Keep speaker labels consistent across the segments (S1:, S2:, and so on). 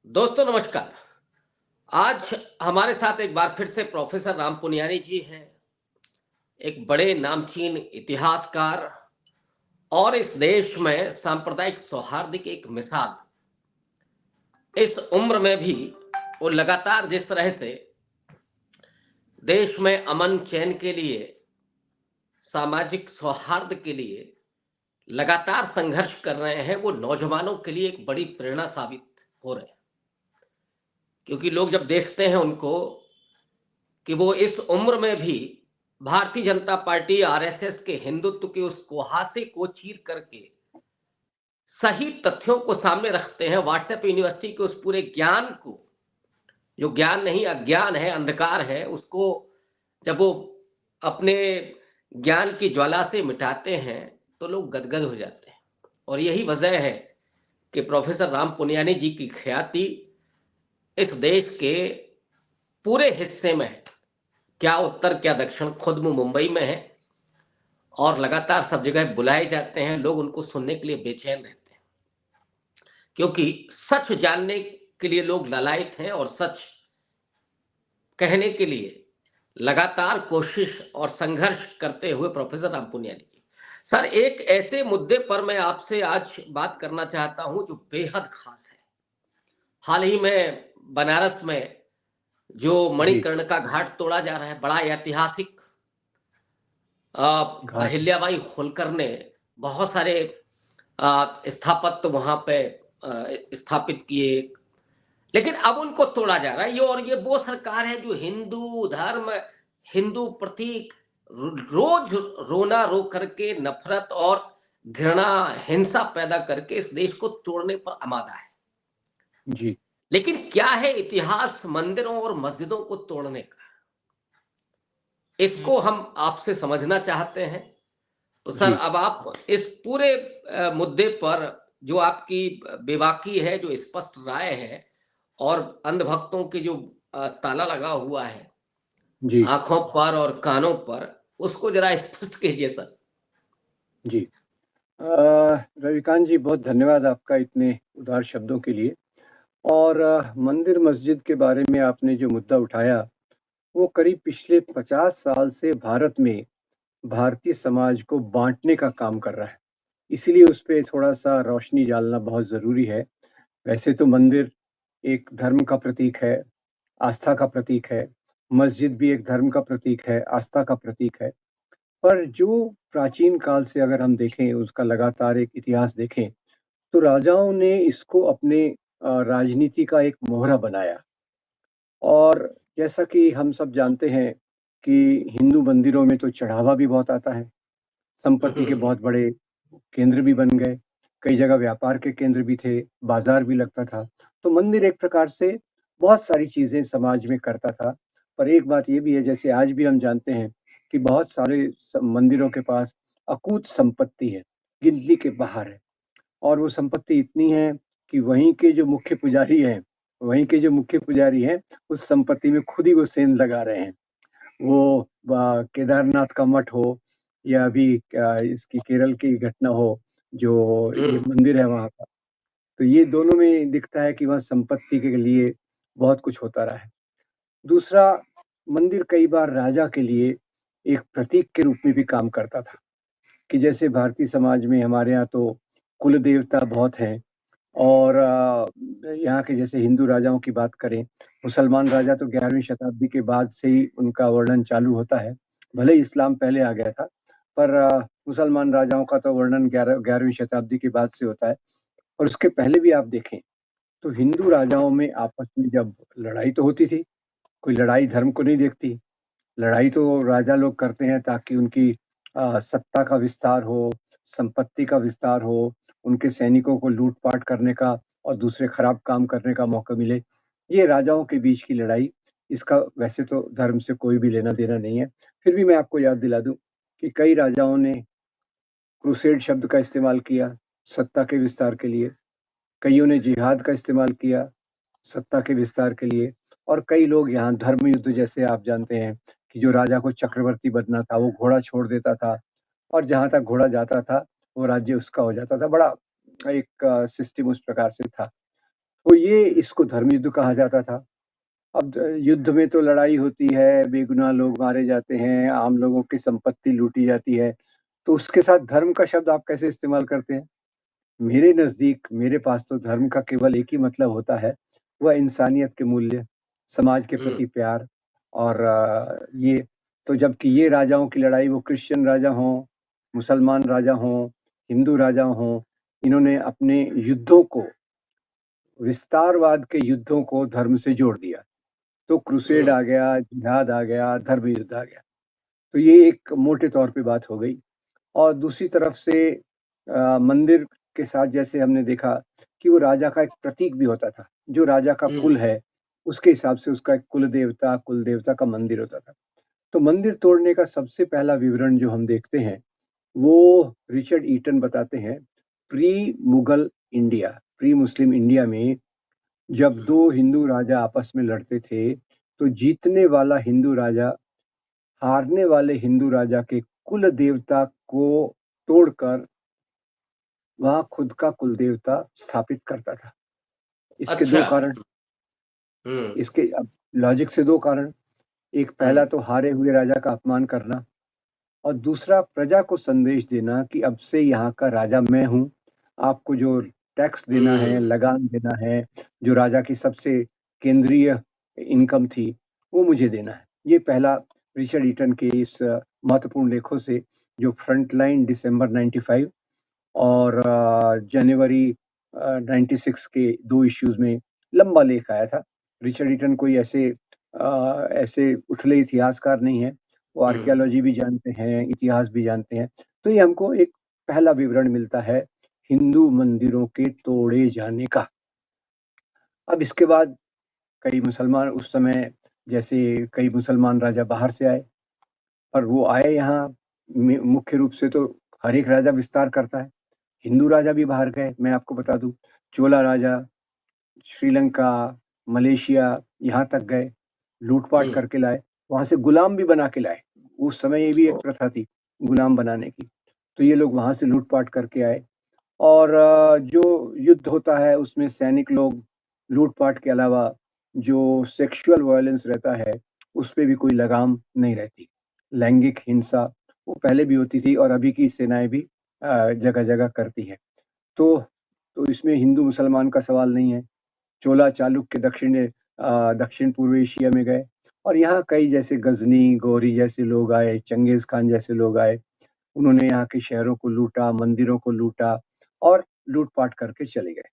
S1: दोस्तों नमस्कार। आज हमारे साथ एक बार फिर से प्रोफेसर राम पुनियानी जी हैं, एक बड़े नामचीन इतिहासकार और इस देश में सांप्रदायिक सौहार्द की एक मिसाल। इस उम्र में भी वो लगातार जिस तरह से देश में अमन चैन के लिए, सामाजिक सौहार्द के लिए लगातार संघर्ष कर रहे हैं, वो नौजवानों के लिए एक बड़ी प्रेरणा साबित हो रहे हैं। क्योंकि लोग जब देखते हैं उनको कि वो इस उम्र में भी भारतीय जनता पार्टी आरएसएस के हिंदुत्व के उस कुहासे को चीर करके सही तथ्यों को सामने रखते हैं, व्हाट्सएप यूनिवर्सिटी के उस पूरे ज्ञान को, जो ज्ञान नहीं अज्ञान है, अंधकार है, उसको जब वो अपने ज्ञान की ज्वाला से मिटाते हैं तो लोग गदगद हो जाते हैं। और यही वजह है कि प्रोफेसर राम पुनियानी जी की ख्याति इस देश के पूरे हिस्से में है, क्या उत्तर क्या दक्षिण, खुद मुंबई में है और लगातार सब जगह बुलाए जाते हैं। लोग उनको सुनने के लिए बेचैन रहते हैं क्योंकि सच जानने के लिए लोग ललायत हैं और सच कहने के लिए लगातार कोशिश और संघर्ष करते हुए प्रोफेसर राम पुनियानी जी। सर, एक ऐसे मुद्दे पर मैं आपसे आज बात करना चाहता हूं जो बेहद खास है। हाल ही में बनारस में जो
S2: जी,
S1: मणिकर्ण का घाट तोड़ा जा रहा है, बड़ा ऐतिहासिक,
S2: घाट है।
S1: अहिल्याबाई होलकर ने बहुत सारे स्थापत्य वहां पे स्थापित किए, लेकिन अब उनको तोड़ा जा रहा है। ये और ये वो सरकार है जो हिंदू धर्म, हिंदू प्रतीक रोज रोना रो करके नफरत और घृणा, हिंसा पैदा करके इस देश को तोड़ने पर आमादा है।
S2: जी,
S1: लेकिन क्या है इतिहास मंदिरों और मस्जिदों को तोड़ने का, इसको हम आपसे समझना चाहते हैं। तो सर,
S2: जी।
S1: अब आप इस पूरे मुद्दे पर जो आपकी बेबाकी है, जो स्पष्ट राय है और अंधभक्तों की जो ताला लगा हुआ है
S2: जी,
S1: आंखों पर और कानों पर, उसको जरा स्पष्ट कीजिए सर।
S2: जी। रविकांत जी, बहुत धन्यवाद आपका इतने उदार शब्दों के लिए। और मंदिर मस्जिद के बारे में आपने जो मुद्दा उठाया, वो करीब पिछले 50 साल से भारत में भारतीय समाज को बाँटने का काम कर रहा है। इसीलिए उस पे थोड़ा-सा रोशनी डालना बहुत ज़रूरी है। वैसे तो मंदिर एक धर्म का प्रतीक है, आस्था का प्रतीक है। मस्जिद भी एक धर्म का प्रतीक है, आस्था का प्रतीक है। पर जो प्राचीन काल से अगर हम देखें, उसका लगातार एक इतिहास देखें, तो राजाओं ने इसको अपने राजनीति का एक मोहरा बनाया। और जैसा कि हम सब जानते हैं कि हिंदू मंदिरों में तो चढ़ावा भी बहुत आता है, संपत्ति के बहुत बड़े केंद्र भी बन गए, कई जगह व्यापार के केंद्र भी थे, बाज़ार भी लगता था। तो मंदिर एक प्रकार से बहुत सारी चीज़ें समाज में करता था। पर एक बात ये भी है, जैसे आज भी हम जानते हैं कि बहुत सारे मंदिरों के पास अकूत संपत्ति है, गिनती के बाहर है। और वो संपत्ति इतनी है कि वहीं के जो मुख्य पुजारी हैं, उस संपत्ति में खुद ही वो सेंध लगा रहे हैं। वो केदारनाथ का मठ हो या अभी इसकी केरल की घटना हो, जो ये मंदिर है वहाँ का। तो ये दोनों में दिखता है कि वहाँ संपत्ति के लिए बहुत कुछ होता रहा है। दूसरा, मंदिर कई बार राजा के लिए एक प्रतीक के रूप में भी काम करता था, कि जैसे भारतीय समाज में हमारे यहाँ तो कुल देवता बहुत हैं। और यहाँ के जैसे हिंदू राजाओं की बात करें, मुसलमान राजा तो 11वीं शताब्दी के बाद से ही उनका वर्णन चालू होता है। भले ही इस्लाम पहले आ गया था, पर मुसलमान राजाओं का तो वर्णन 11वीं शताब्दी के बाद से होता है। और उसके पहले भी आप देखें, तो हिंदू राजाओं में आपस में जब लड़ाई तो होती थी, कोई लड़ाई धर्म को नहीं देखती। लड़ाई तो राजा लोग करते हैं ताकि उनकी सत्ता का विस्तार हो, संपत्ति का विस्तार हो, उनके सैनिकों को लूट-पाट करने का और दूसरे खराब काम करने का मौका मिले। ये राजाओं के बीच की लड़ाई, इसका वैसे तो धर्म से कोई भी लेना-देना नहीं है। फिर भी मैं आपको याद दिला दूँ कि कई राजाओं ने क्रूसेड शब्द का इस्तेमाल किया, सत्ता के विस्तार के लिए। कइयों ने जिहाद का इस्तेमाल किया, सत्ता के विस्तार के लिए। और कई लोग यहाँ धर्म युद्ध, जैसे आप जानते हैं कि जो राजा को चक्रवर्ती बनना था, वो घोड़ा छोड़ देता था और जहाँ तक घोड़ा जाता था, वो राज्य उसका हो जाता था। बड़ा एक सिस्टम उस प्रकार से था। तो ये इसको धर्म युद्ध कहा जाता था। अब युद्ध में तो लड़ाई होती है, बेगुनाह लोग मारे जाते हैं, आम लोगों की संपत्ति लूटी जाती है, तो उसके साथ धर्म का शब्द आप कैसे इस्तेमाल करते हैं? मेरे नज़दीक, मेरे पास तो धर्म का केवल एक ही मतलब होता है, वह इंसानियत के मूल्य, समाज के प्रति प्यार और ये तो जबकि ये राजाओं की लड़ाई वो क्रिश्चियन राजा हों, मुसलमान राजा हों, हिंदू राजा हों, इन्होंने अपने युद्धों को, विस्तारवाद के युद्धों को धर्म से जोड़ दिया। तो क्रूसेड आ गया, जिहाद आ गया, धर्म युद्ध आ गया। तो ये एक मोटे तौर पे बात हो गई। और दूसरी तरफ से मंदिर के साथ जैसे हमने देखा कि वो राजा का एक प्रतीक भी होता था। जो राजा का कुल है, उसके हिसाब से उसका एक कुल देवता का मंदिर होता था। तो मंदिर तोड़ने का सबसे पहला विवरण जो हम देखते हैं, वो रिचर्ड ईटन बताते हैं, प्री मुस्लिम इंडिया में जब 2 हिंदू राजा आपस में लड़ते थे, तो जीतने वाला हिंदू राजा हारने वाले हिंदू राजा के कुल देवता को तोड़कर वहाँ खुद का कुल देवता स्थापित करता था। इसके 2
S1: अच्छा।
S2: कारण, इसके अब लॉजिक से 2 कारण, एक पहला तो हारे हुए राजा का अपमान करना और दूसरा प्रजा को संदेश देना कि अब से यहाँ का राजा मैं हूँ, आपको जो टैक्स देना है, लगान देना है, जो राजा की सबसे केंद्रीय इनकम थी, वो मुझे देना है। ये पहला रिचर्ड ईटन के इस महत्वपूर्ण लेखों से जो फ्रंटलाइन दिसंबर 95 और जनवरी 96 के 2 इश्यूज़ में लंबा लेख आया था। रिचर्ड ईटन कोई ऐसे उथले इतिहासकार नहीं है, वो आर्कियोलॉजी भी जानते हैं, इतिहास भी जानते हैं। तो ये हमको एक पहला विवरण मिलता है हिंदू मंदिरों के तोड़े जाने का। अब इसके बाद कई मुसलमान उस समय जैसे कई मुसलमान राजा बाहर से आए, पर वो आए यहाँ मुख्य रूप से तो हर एक राजा विस्तार करता है। हिंदू राजा भी बाहर गए, मैं आपको बता दूँ, चोला राजा श्रीलंका, मलेशिया यहाँ तक गए, लूट-पाट करके लाए, वहाँ से गुलाम भी बना के लाए। उस समय ये भी एक प्रथा थी, गुलाम बनाने की। तो ये लोग वहाँ से लूट-पाट करके आए और जो युद्ध होता है उसमें सैनिक लोग लूट-पाट के अलावा जो सेक्सुअल वायलेंस रहता है, उस पे भी कोई लगाम नहीं रहती। लैंगिक हिंसा वो पहले भी होती थी और अभी की सेनाएँ भी जगह-जगह करती हैं। तो इसमें हिंदू-मुसलमान का सवाल नहीं है। चोला चालुक्य दक्षिण पूर्व एशिया में गए और यहाँ कई जैसे गजनी, गौरी जैसे लोग आए, चंगेज़ खान जैसे लोग आए। उन्होंने यहाँ के शहरों को लूटा, मंदिरों को लूटा और लूट-पाट करके चले गए।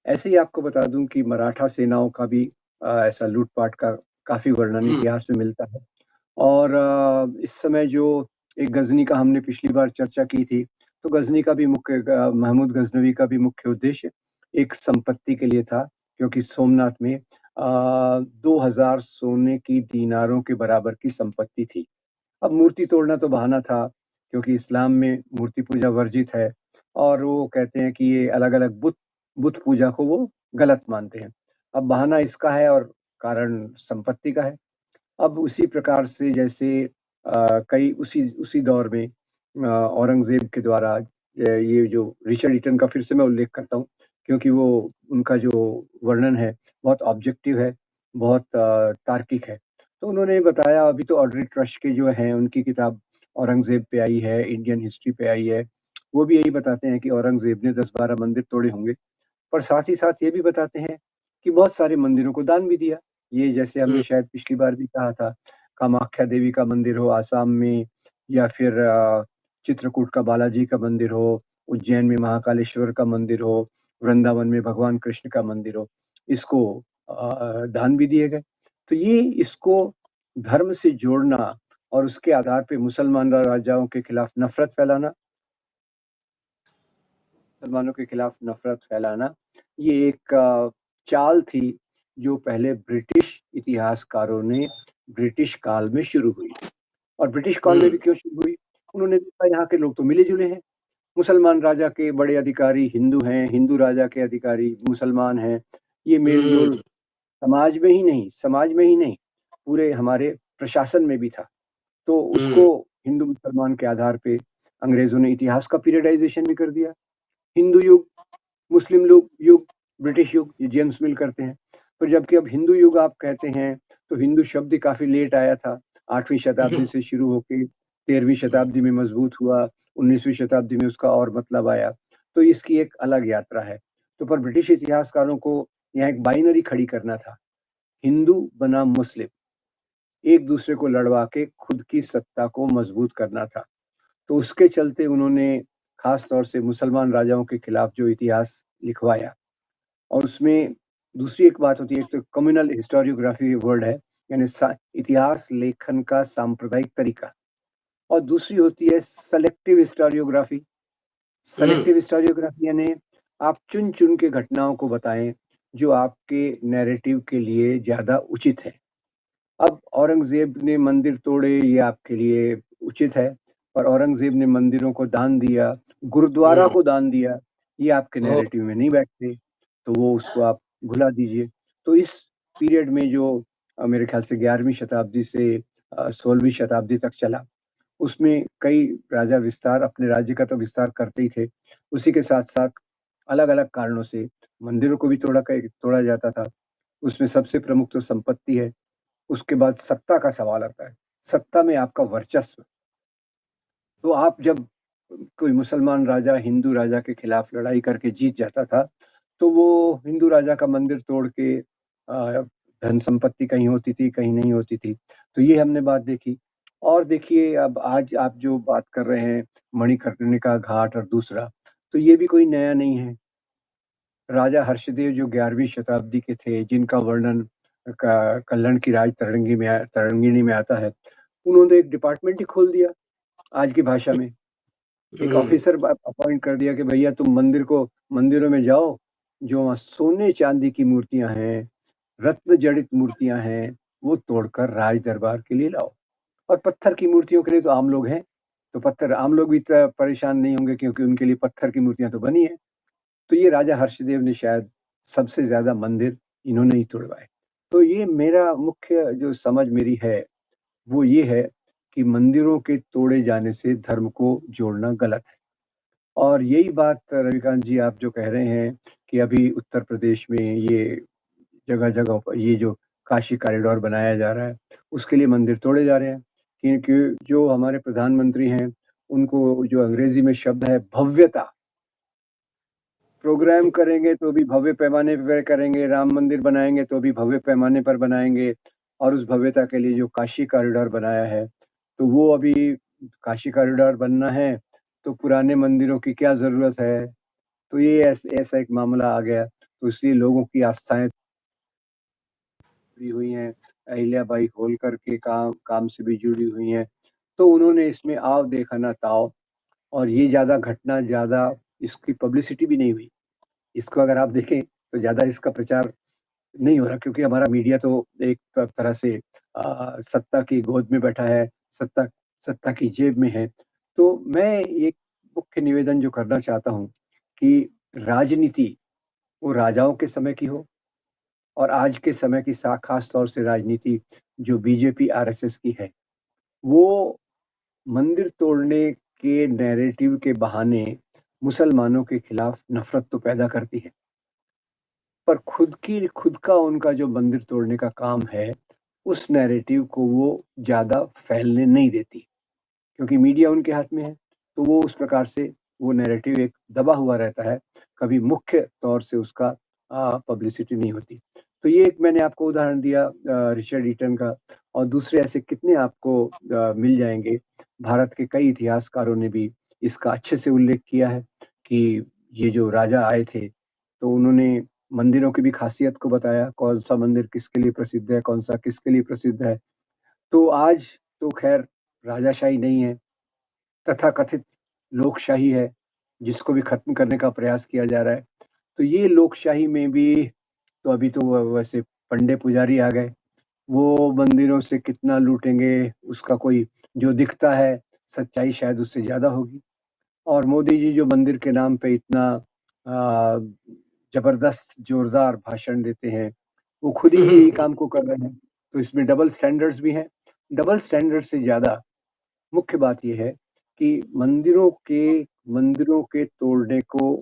S2: ऐसे ही आपको बता दूँ कि मराठा सेनाओं का भी ऐसा लूट-पाट का काफ़ी वर्णन इतिहास में मिलता है। और इस समय जो एक गज़नी का हमने पिछली बार चर्चा की थी, तो गज़नी का भी महमूद गज़नवी का भी मुख्य उद्देश्य एक संपत्ति के लिए था, क्योंकि सोमनाथ में 2000 सोने की दीनारों के बराबर की संपत्ति थी। अब मूर्ति तोड़ना तो बहाना था, क्योंकि इस्लाम में मूर्ति पूजा वर्जित है और वो कहते हैं कि ये अलग-अलग बुत पूजा को वो गलत मानते हैं। अब बहाना इसका है और कारण संपत्ति का है। अब उसी प्रकार से जैसे कई उसी दौर में औरंगज़ेब के द्वारा ये जो रिचर्ड ईटन का फिर से मैं उल्लेख करता हूँ, क्योंकि वो उनका जो वर्णन है बहुत ऑब्जेक्टिव है, बहुत तार्किक है। तो उन्होंने बताया अभी तो ऑड्रे ट्रश के जो हैं उनकी किताब औरंगज़ेब पे आई है, इंडियन हिस्ट्री पे आई है। वो भी यही बताते हैं कि औरंगज़ेब ने 10-12 मंदिर तोड़े होंगे, पर साथ ही साथ ये भी बताते हैं कि बहुत सारे मंदिरों को दान भी दिया। ये जैसे हमने शायद पिछली बार भी कहा था, कामाख्या देवी का मंदिर हो आसाम में या फिर चित्रकूट का बालाजी का मंदिर हो, उज्जैन में महाकालेश्वर का मंदिर हो, वृंदावन में भगवान कृष्ण का मंदिर हो, इसको दान भी दिए गए। तो ये इसको धर्म से जोड़ना और उसके आधार पे मुसलमान राजाओं के खिलाफ नफ़रत फैलाना, मुसलमानों के खिलाफ नफ़रत फैलाना, ये एक चाल थी जो पहले ब्रिटिश इतिहासकारों ने ब्रिटिश काल में शुरू हुई। और ब्रिटिश काल में भी क्यों शुरू हुई? उन्होंने देखा यहाँ के लोग तो मिले-जुले हैं। मुसलमान राजा के बड़े अधिकारी हिंदू हैं, हिंदू राजा के अधिकारी मुसलमान हैं। ये मेल-जोल समाज में ही नहीं, पूरे हमारे प्रशासन में भी था। तो उसको हिंदू-मुसलमान के आधार पे अंग्रेज़ों ने इतिहास का पीरियडाइज़ेशन भी कर दिया। हिंदू युग, मुस्लिम युग, ब्रिटिश युग, ये जेम्स मिल करते हैं। पर जबकि अब हिंदू युग आप कहते हैं तो हिंदू शब्द ही काफी लेट आया था, 8वीं शताब्दी से शुरू होके 13वीं शताब्दी में मजबूत हुआ, 19वीं शताब्दी में उसका और मतलब आया। तो इसकी एक अलग यात्रा है। तो पर ब्रिटिश इतिहासकारों को यहाँ एक बाइनरी खड़ी करना था, हिंदू बनाम मुस्लिम, एक दूसरे को लड़वा के खुद की सत्ता को मजबूत करना था। तो उसके चलते उन्होंने खास तौर से मुसलमान राजाओं के खिलाफ जो इतिहास लिखवाया, और उसमें दूसरी एक बात होती है, एक तो कम्युनल हिस्टोरियोग्राफी वर्ड है, यानी इतिहास लेखन का सांप्रदायिक तरीका, और दूसरी होती है सेलेक्टिव हिस्टोरियोग्राफी। सेलेक्टिव हिस्टोरियोग्राफी यानी आप चुन चुन के घटनाओं को बताएं जो आपके नैरेटिव के लिए ज्यादा उचित है। अब औरंगजेब ने मंदिर तोड़े, ये आपके लिए उचित है, पर औरंगजेब ने मंदिरों को दान दिया, गुरुद्वारा को दान दिया, ये आपके नैरेटिव में नहीं बैठते, तो वो उसको आप भुला दीजिए। तो इस पीरियड में जो मेरे ख्याल से 11वीं शताब्दी से 16वीं शताब्दी तक चला, उसमें कई राजा विस्तार, अपने राज्य का तो विस्तार करते ही थे, उसी के साथ साथ अलग अलग कारणों से मंदिरों को भी तोड़ा जाता था। उसमें सबसे प्रमुख तो संपत्ति है, उसके बाद सत्ता का सवाल आता है, सत्ता में आपका वर्चस्व। तो आप जब कोई मुसलमान राजा हिंदू राजा के खिलाफ लड़ाई करके जीत जाता था, तो वो हिंदू राजा का मंदिर तोड़ के धन संपत्ति कहीं होती थी, कहीं नहीं होती थी। तो ये हमने बात देखी। और देखिए, अब आज आप जो बात कर रहे हैं मणिकर्णिका घाट और दूसरा, तो ये भी कोई नया नहीं है। राजा हर्षदेव जो 11वीं शताब्दी के थे, जिनका वर्णन कल्हण की राज तरंगिणी में आता है, उन्होंने एक डिपार्टमेंट ही खोल दिया आज की भाषा में। एक ऑफिसर अपॉइंट कर दिया कि भैया तुम मंदिरों में जाओ, जो वहाँ सोने चांदी की मूर्तियां हैं, रत्न जड़ित मूर्तियां हैं, वो तोड़कर राज दरबार के लिए लाओ। और पत्थर की मूर्तियों के लिए तो आम लोग हैं, तो आम लोग भी परेशान नहीं होंगे, क्योंकि उनके लिए पत्थर की मूर्तियां तो बनी है। तो ये राजा हर्षदेव ने शायद सबसे ज्यादा मंदिर इन्होंने ही तोड़वाए। तो ये मेरा मुख्य जो समझ मेरी है, वो ये है कि मंदिरों के तोड़े जाने से धर्म को जोड़ना गलत है। और यही बात रविकांत जी आप जो कह रहे हैं कि अभी उत्तर प्रदेश में ये जगह जगह पर ये जो काशी कॉरिडोर बनाया जा रहा है, उसके लिए मंदिर तोड़े जा रहे हैं, क्योंकि जो हमारे प्रधानमंत्री हैं, उनको जो अंग्रेजी में शब्द है भव्यता, प्रोग्राम करेंगे तो भी भव्य पैमाने पर करेंगे, राम मंदिर बनाएंगे तो भी भव्य पैमाने पर बनाएंगे, और उस भव्यता के लिए जो काशी कॉरिडोर बनाया है, तो वो अभी काशी कॉरिडोर बनना है तो पुराने मंदिरों की क्या जरूरत है। तो ये ऐसा एक मामला आ गया, तो इसलिए लोगों की आस्थाएं जुड़ी हुई हैं, अहिल्याबाई होलकर के काम से भी जुड़ी हुई हैं, तो उन्होंने इसमें आव देखा ना ताव, और ये ज्यादा इसकी पब्लिसिटी भी नहीं हुई। इसको अगर आप देखें तो ज्यादा इसका प्रचार नहीं हो रहा, क्योंकि हमारा मीडिया तो एक तरह से सत्ता की गोद में बैठा है, सत्ता की जेब में है। तो मैं एक मुख्य निवेदन जो करना चाहता हूँ कि राजनीति वो राजाओं के समय की हो, और आज के समय की खास तौर से राजनीति जो बीजेपी आरएसएस की है, वो मंदिर तोड़ने के नैरेटिव के बहाने मुसलमानों के खिलाफ नफरत तो पैदा करती है, पर खुद का उनका जो मंदिर तोड़ने का काम है, उस नैरेटिव को वो ज्यादा फैलने नहीं देती, क्योंकि मीडिया उनके हाथ में है। तो वो उस प्रकार से वो नैरेटिव एक दबा हुआ रहता है, कभी मुख्य तौर से उसका पब्लिसिटी नहीं होती। तो ये एक मैंने आपको उदाहरण दिया रिचर्ड ईटन का, और दूसरे ऐसे कितने आपको मिल जाएंगे। भारत के कई इतिहासकारों ने भी इसका अच्छे से उल्लेख किया है कि ये जो राजा आए थे, तो उन्होंने मंदिरों की भी खासियत को बताया, कौन सा मंदिर किसके लिए प्रसिद्ध है, कौन सा किसके लिए प्रसिद्ध है। तो आज तो खैर राजाशाही नहीं है, तथाकथित लोकशाही है, जिसको भी खत्म करने का प्रयास किया जा रहा है। तो ये लोकशाही में भी तो अभी तो वैसे पंडे पुजारी आ गए, वो मंदिरों से कितना लूटेंगे, उसका कोई जो दिखता है सच्चाई शायद उससे ज्यादा होगी। और मोदी जी जो मंदिर के नाम पे इतना जबरदस्त जोरदार भाषण देते हैं, वो खुद ही यही काम को कर रहे हैं। तो इसमें डबल स्टैंडर्ड्स भी हैं। डबल स्टैंडर्ड से ज्यादा मुख्य बात यह है कि मंदिरों के तोड़ने को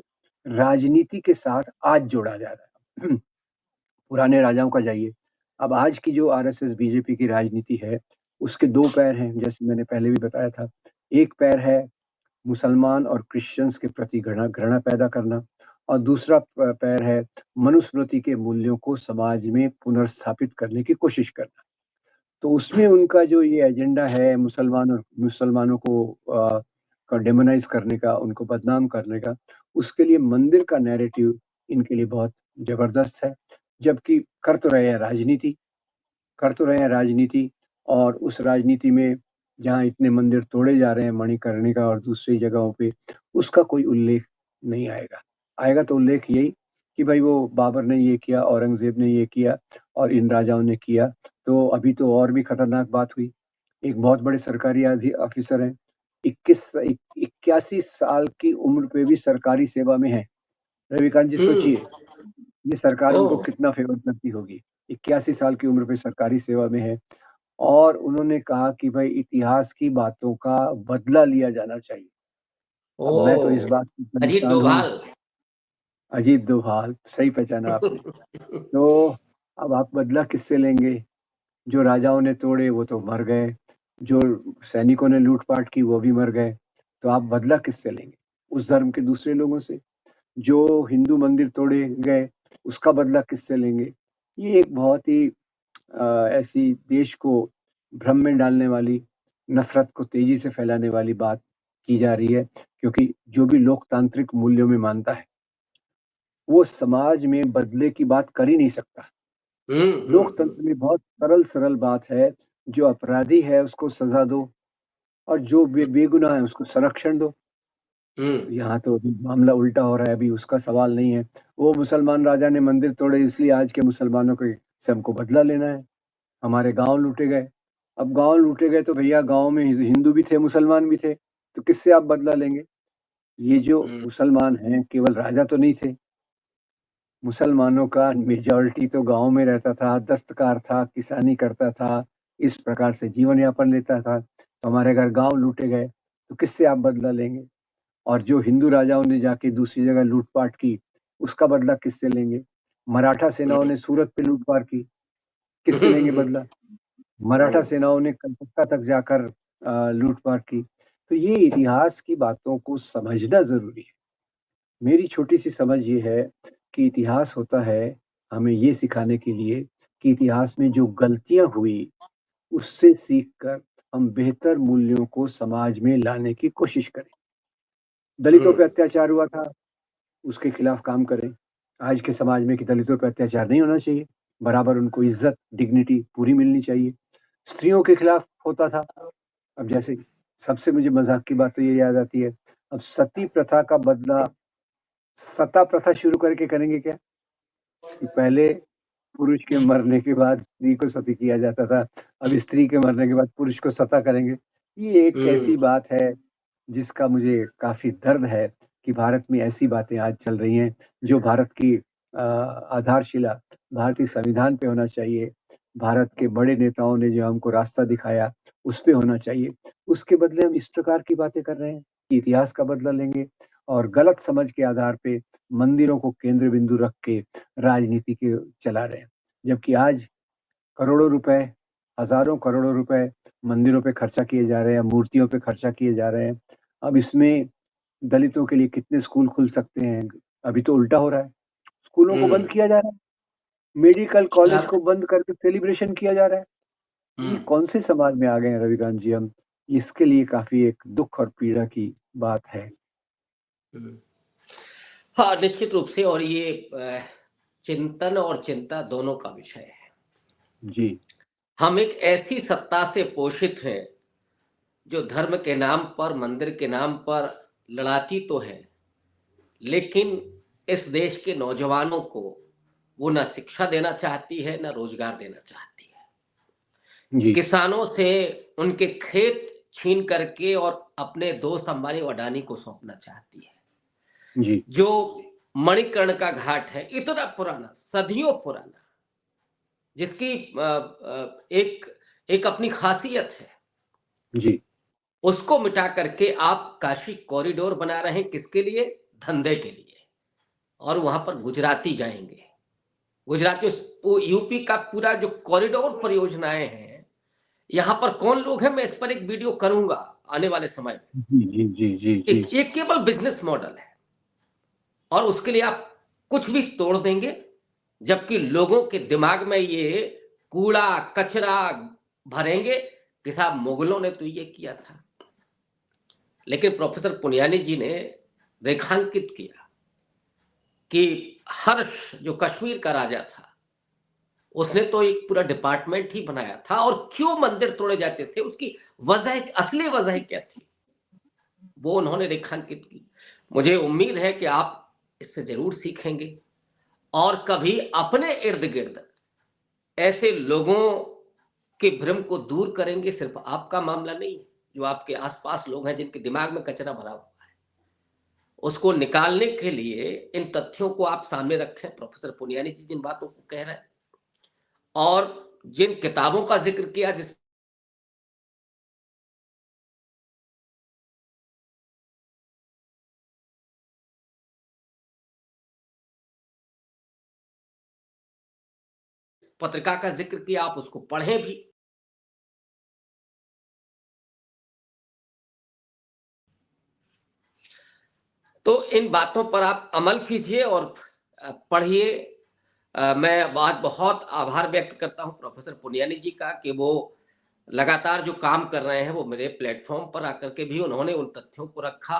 S2: राजनीति के साथ आज जोड़ा जा रहा है। पुराने राजाओं का जाइए। अब आज की जो आरएसएस बीजेपी की राजनीति है, उसके 2 पैर हैं, जैसे मैंने पहले भी बताया था। एक पैर है मुसलमान और क्रिश्चियंस के प्रति घृणा घृणा पैदा करना, और दूसरा पैर है मनुस्मृति के मूल्यों को समाज में पुनर्स्थापित करने की कोशिश करना। तो उसमें उनका जो ये एजेंडा है मुसलमानों को का डेमोनाइज करने का, उनको बदनाम करने का, उसके लिए मंदिर का नैरेटिव इनके लिए बहुत जबरदस्त है। जबकि कर तो रहे हैं राजनीति, और उस राजनीति में जहाँ इतने मंदिर तोड़े जा रहे हैं मणिकर्णिका और दूसरी जगहों पे, उसका कोई उल्लेख नहीं आएगा। आएगा तो उल्लेख यही कि भाई वो बाबर ने ये किया, औरंगजेब ने ये किया और इन राजाओं ने किया। तो अभी तो और भी खतरनाक बात हुई। एक बहुत बड़े सरकारी ऑफिसर हैं, 81 साल की उम्र पे भी सरकारी सेवा में है। रविकांत जी सोचिए, ये सरकार उनको
S1: ओह,
S2: कितना फेवर करती होगी। 81 साल की उम्र पे सरकारी सेवा में है, और उन्होंने कहा कि भाई इतिहास की बातों का बदला लिया जाना चाहिए। अब मैं तो इस
S1: ओह,
S2: बात से
S1: अजीत
S2: परेशान हूँ।
S1: डोभाल।
S2: अजीत डोभाल, सही पहचाना आपने। तो अब आप बदला किससे लेंगे? जो राजाओं ने तोड़े वो तो मर गए, जो सैनिकों ने लूट-पाट की वो भी मर गए, तो आप बदला किससे लेंगे? उस धर्म के दूसरे लोगों से। जो हिंदू मंदिर तोड़े गए, उसका बदला किससे लेंगे? ये एक बहुत ही ऐसी देश को भ्रम में डालने वाली, नफ़रत को तेज़ी से फैलाने वाली बात की जा रही है, क्योंकि जो भी लोकतांत्रिक मूल्यों में मानता है, वो समाज में बदले की बात कर ही नहीं सकता। लोकतंत्र में बहुत सरल बात है, जो अपराधी है उसको सज़ा दो, और जो बेगुनाह है उसको संरक्षण दो। यहाँ तो अभी मामला उल्टा हो रहा है, अभी उसका सवाल नहीं है। वो मुसलमान राजा ने मंदिर तोड़े, इसलिए आज के मुसलमानों के से हमको बदला लेना है। हमारे गाँव लूटे गए। अब गाँव लूटे गए तो भैया गाँव में हिंदू भी थे, मुसलमान भी थे, तो किससे आप बदला लेंगे? ये जो मुसलमान हैं, केवल राजा तो नहीं थे। मुसलमानों का मेजॉरिटी तो गाँव में रहता था, दस्तकार था, किसानी करता था, इस प्रकार से जीवन यापन लेता था। तो हमारे अगर गाँव लूटे गए, तो किससे आप बदला लेंगे? और जो हिंदू राजाओं ने जाके दूसरी जगह लूट-पाट की, उसका बदला किससे लेंगे? मराठा सेनाओं ने सूरत पे लूट-पाट की, किससे लेंगे बदला? मराठा सेनाओं ने कलकत्ता तक जाकर लूट-पाट की। तो ये इतिहास की बातों को समझना ज़रूरी है। मेरी छोटी-सी समझ ये है कि इतिहास होता है हमें ये सिखाने के लिए कि इतिहास में जो गलतियाँ हुई, उससे सीख कर हम बेहतर मूल्यों को समाज में लाने की कोशिश करें। दलितों पे अत्याचार हुआ था, उसके खिलाफ काम करें। आज के समाज में कि दलितों पे अत्याचार नहीं होना चाहिए, बराबर उनको इज़्ज़त, डिग्निटी पूरी मिलनी चाहिए। स्त्रियों के खिलाफ होता था, अब जैसे सबसे मुझे मज़ाक की बात तो ये याद आती है, अब सती प्रथा का बदला सता प्रथा शुरू करके करेंगे क्या? कि पहले पुरुष के मरने के बाद स्त्री को सती किया जाता था, अब स्त्री के मरने के बाद पुरुष को सता करेंगे। ये एक ऐसी बात है, जिसका मुझे काफ़ी दर्द है कि भारत में ऐसी बातें आज चल रही हैं, जो भारत की आधारशिला भारतीय संविधान पे होना चाहिए। भारत के बड़े नेताओं ने जो हमको रास्ता दिखाया, उस पे होना चाहिए। उसके बदले हम इस प्रकार की बातें कर रहे हैं कि इतिहास का बदला लेंगे, और गलत समझ के आधार पे मंदिरों को केंद्र बिंदु रख के राजनीति के चला रहे हैं। जबकि आज करोड़ों रुपए, हज़ारों करोड़ों रुपए मंदिरों पे खर्चा किए जा रहे हैं, मूर्तियों पे खर्चा किए जा रहे हैं। अब इसमें दलितों के लिए कितने स्कूल खुल सकते हैं? अभी तो उल्टा हो रहा है। स्कूलों को बंद किया जा रहा है, मेडिकल कॉलेज को बंद करके सेलिब्रेशन किया जा रहा है। ये कौन से समाज में आ गए हैं रविकांत जी हम? इसके लिए काफ़ी एक दुःख और पीड़ा की बात है।
S1: हाँ, निश्चित रूप से, और ये चिंतन और चिंता दोनों का विषय है।
S2: जी।
S1: हम एक ऐसी सत्ता से पोषित हैं, जो धर्म के नाम पर, मंदिर के नाम पर लड़ाती तो है, लेकिन इस देश के नौजवानों को वो ना शिक्षा देना चाहती है, ना रोजगार देना चाहती है।
S2: जी।
S1: किसानों से उनके खेत छीन करके और अपने दोस्त अंबानी और अडानी को सौंपना चाहती है।
S2: जी।
S1: जो मणिकर्ण का घाट है, इतना पुराना, सदियों पुराना, जिसकी एक एक अपनी खासियत है,
S2: जी।
S1: उसको मिटा करके आप काशी कॉरिडोर बना रहे हैं। किसके लिए? धंधे के लिए। और वहां पर गुजराती जाएंगे, गुजराती वो यूपी का पूरा जो कॉरिडोर परियोजनाएं हैं, यहाँ पर कौन लोग हैं, मैं इस पर एक वीडियो करूंगा आने वाले समय में।
S2: जी जी जी जी जी।
S1: ये केवल बिजनेस मॉडल है और उसके लिए आप कुछ भी तोड़ देंगे, जबकि लोगों के दिमाग में ये कूड़ा कचरा भरेंगे कि साहब मुगलों ने तो ये किया था। लेकिन प्रोफेसर पुनियानी जी ने रेखांकित किया कि हर्ष जो कश्मीर का राजा था, उसने तो एक पूरा डिपार्टमेंट ही बनाया था, और क्यों मंदिर तोड़े जाते थे उसकी वजह, असली वजह क्या थी, वो उन्होंने रेखांकित की। मुझे उम्मीद है कि आप इससे जरूर सीखेंगे और कभी अपने इर्द गिर्द ऐसे लोगों के भ्रम को दूर करेंगे। सिर्फ आपका मामला नहीं, जो आपके आसपास लोग हैं जिनके दिमाग में कचरा भरा हुआ है, उसको निकालने के लिए इन तथ्यों को आप सामने रखें। प्रोफेसर पुनियानी जी जिन बातों को कह रहे हैं और जिन किताबों का जिक्र किया, जिस पत्रिका का जिक्र किया, आप उसको पढ़ें भी। तो इन बातों पर आप अमल कीजिए और पढ़िए। मैं बहुत आभार व्यक्त करता हूं प्रोफेसर पुनियानी जी का कि वो लगातार जो काम कर रहे हैं वो मेरे प्लेटफॉर्म पर आकर के भी उन्होंने उन तथ्यों को रखा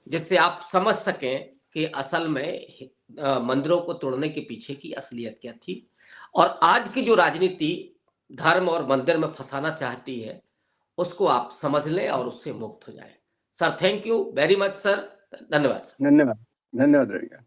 S1: जिससे आप समझ सकें कि असल में मंदिरों को तोड़ने के पीछे की असलियत क्या थी, और आज की जो राजनीति धर्म और मंदिर में फंसाना चाहती है उसको आप समझ लें और उससे मुक्त हो जाएं। Sir, thank you very much sir, धन्यवाद सर।
S2: धन्यवाद, धन्यवाद रविका।